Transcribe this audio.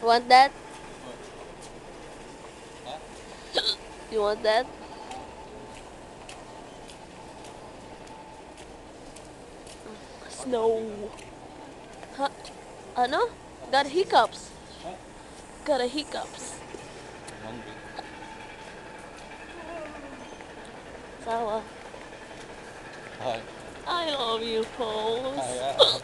want that? Huh? You want that? Snow. Huh? Ano? Got hiccups. Huh? Got a hiccups. I'm hungry. Sawa. Hi. I love you, Pose. Hi.